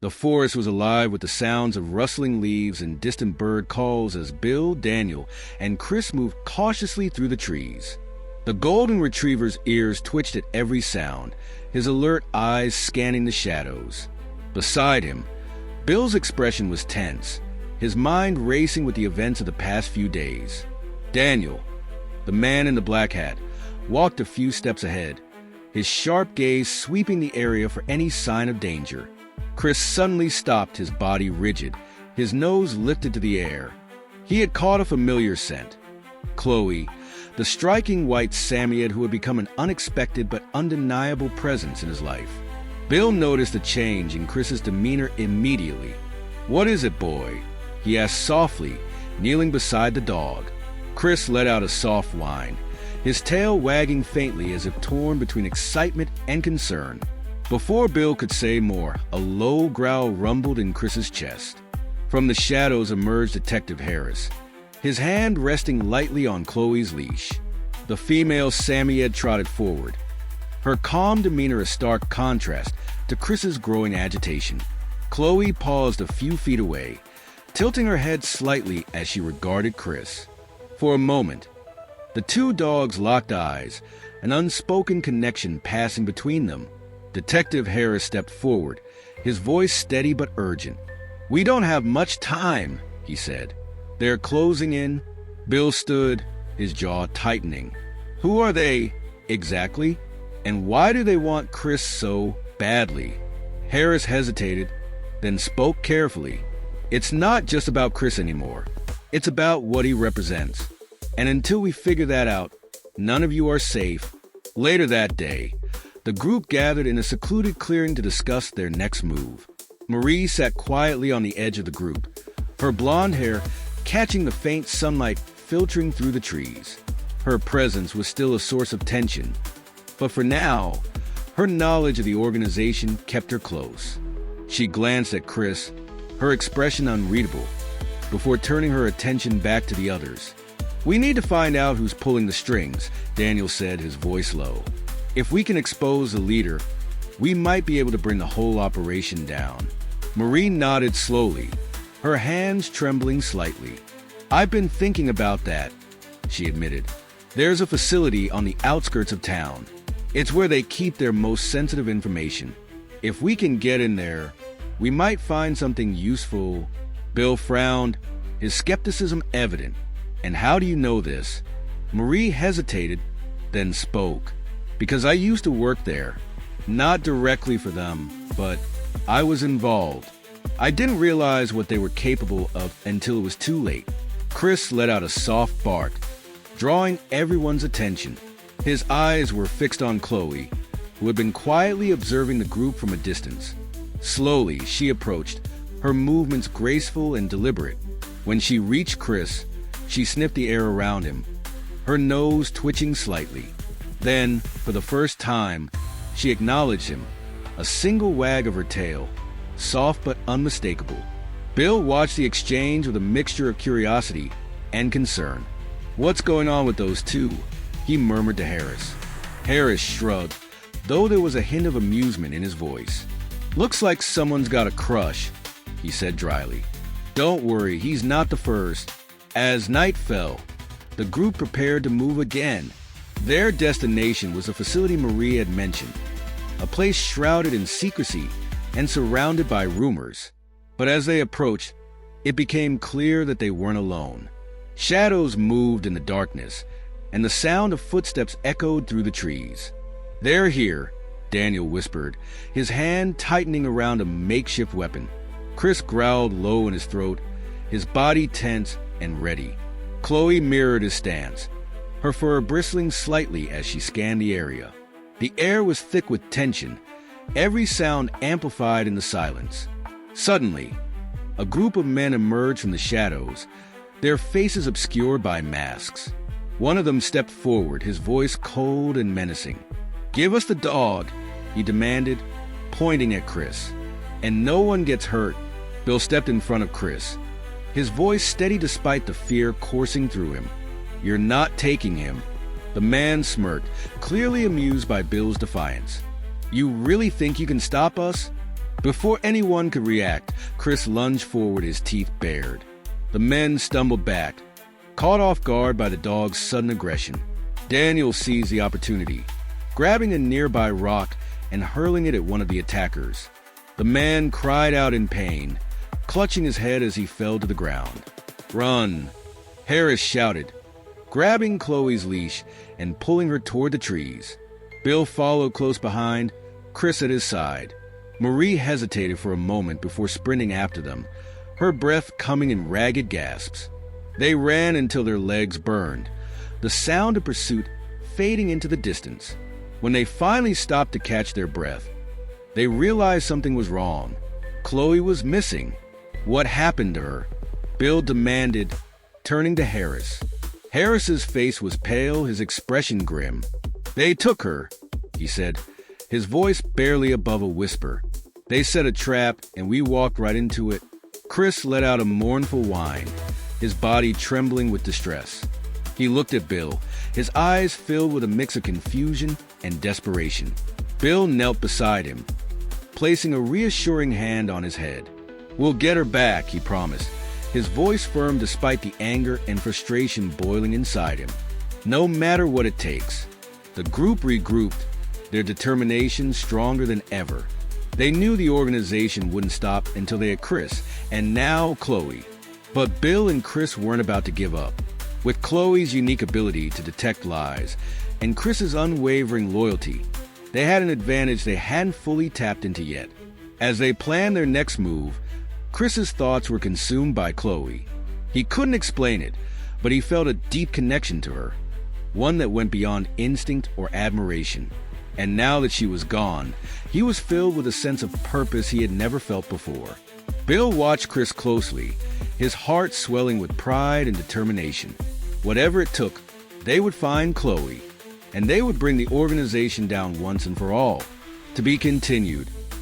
The forest was alive with the sounds of rustling leaves and distant bird calls as Bill, Daniel, and Chris moved cautiously through the trees. The golden retriever's ears twitched at every sound, his alert eyes scanning the shadows. Beside him, Bill's expression was tense, his mind racing with the events of the past few days. Daniel, the man in the black hat, walked a few steps ahead, his sharp gaze sweeping the area for any sign of danger. Chris suddenly stopped, his body rigid, his nose lifted to the air. He had caught a familiar scent. Chloe, the striking white Samoyed who had become an unexpected but undeniable presence in his life. Bill noticed a change in Chris's demeanor immediately. "What is it, boy?" he asked softly, kneeling beside the dog. Chris let out a soft whine, his tail wagging faintly as if torn between excitement and concern. Before Bill could say more, a low growl rumbled in Chris's chest. From the shadows emerged Detective Harris, his hand resting lightly on Chloe's leash. The female Samoyed trotted forward, her calm demeanor a stark contrast to Chris's growing agitation. Chloe paused a few feet away, tilting her head slightly as she regarded Chris. For a moment, the two dogs locked eyes, an unspoken connection passing between them. Detective Harris stepped forward, his voice steady but urgent. "We don't have much time," he said. "They're closing in." Bill stood, his jaw tightening. "Who are they, exactly? And why do they want Chris so badly?" Harris hesitated, then spoke carefully. "It's not just about Chris anymore. It's about what he represents. And until we figure that out, none of you are safe." Later that day, the group gathered in a secluded clearing to discuss their next move. Marie sat quietly on the edge of the group, her blonde hair catching the faint sunlight filtering through the trees. Her presence was still a source of tension, but for now, her knowledge of the organization kept her close. She glanced at Chris, her expression unreadable, before turning her attention back to the others. "We need to find out who's pulling the strings," Daniel said, his voice low. "If we can expose the leader, we might be able to bring the whole operation down." Marie nodded slowly, her hands trembling slightly. "I've been thinking about that," she admitted. "There's a facility on the outskirts of town. It's where they keep their most sensitive information. If we can get in there, we might find something useful." Bill frowned, his skepticism evident. "And how do you know this?" Marie hesitated, then spoke. "Because I used to work there. Not directly for them, but I was involved. I didn't realize what they were capable of until it was too late." Chris let out a soft bark, drawing everyone's attention. His eyes were fixed on Chloe, who had been quietly observing the group from a distance. Slowly, she approached, her movements graceful and deliberate. When she reached Chris, she sniffed the air around him, her nose twitching slightly. Then, for the first time, she acknowledged him, a single wag of her tail, soft but unmistakable. Bill watched the exchange with a mixture of curiosity and concern. "What's going on with those two?" he murmured to Harris. Harris shrugged, though there was a hint of amusement in his voice. "Looks like someone's got a crush," he said dryly. "Don't worry, he's not the first." As night fell, the group prepared to move again. Their destination was a facility Marie had mentioned, a place shrouded in secrecy and surrounded by rumors. But as they approached, it became clear that they weren't alone. Shadows moved in the darkness, and the sound of footsteps echoed through the trees. "They're here," Daniel whispered, his hand tightening around a makeshift weapon. Chris growled low in his throat, his body tense and ready. Chloe mirrored his stance, her fur bristling slightly as she scanned the area. The air was thick with tension, every sound amplified in the silence. Suddenly, a group of men emerged from the shadows, their faces obscured by masks. One of them stepped forward, his voice cold and menacing. "Give us the dog," he demanded, pointing at Chris. "And no one gets hurt." Bill stepped in front of Chris, his voice steady despite the fear coursing through him. "You're not taking him." The man smirked, clearly amused by Bill's defiance. "You really think you can stop us?" Before anyone could react, Chris lunged forward, his teeth bared. The men stumbled back, caught off guard by the dog's sudden aggression. Daniel seized the opportunity, grabbing a nearby rock and hurling it at one of the attackers. The man cried out in pain, clutching his head as he fell to the ground. "Run!" Harris shouted, grabbing Chloe's leash and pulling her toward the trees. Bill followed close behind, Chris at his side. Marie hesitated for a moment before sprinting after them, her breath coming in ragged gasps. They ran until their legs burned, the sound of pursuit fading into the distance. When they finally stopped to catch their breath, they realized something was wrong. Chloe was missing. What happened to her? Bill demanded, turning to Harris. Harris's face was pale, his expression grim. "They took her," he said, his voice barely above a whisper. "They set a trap, and we walked right into it." Chris let out a mournful whine, his body trembling with distress. He looked at Bill, his eyes filled with a mix of confusion and desperation. Bill knelt beside him, placing a reassuring hand on his head. "We'll get her back," he promised, his voice firm despite the anger and frustration boiling inside him. No matter what it takes. The group regrouped, their determination stronger than ever. They knew the organization wouldn't stop until they had Chris, and now Chloe. But Bill and Chris weren't about to give up. With Chloe's unique ability to detect lies and Chris's unwavering loyalty, they had an advantage they hadn't fully tapped into yet. As they planned their next move, Chris's thoughts were consumed by Chloe. He couldn't explain it, but he felt a deep connection to her, one that went beyond instinct or admiration. And now that she was gone, he was filled with a sense of purpose he had never felt before. Bill watched Chris closely, his heart swelling with pride and determination. Whatever it took, they would find Chloe, and they would bring the organization down once and for all. To be continued.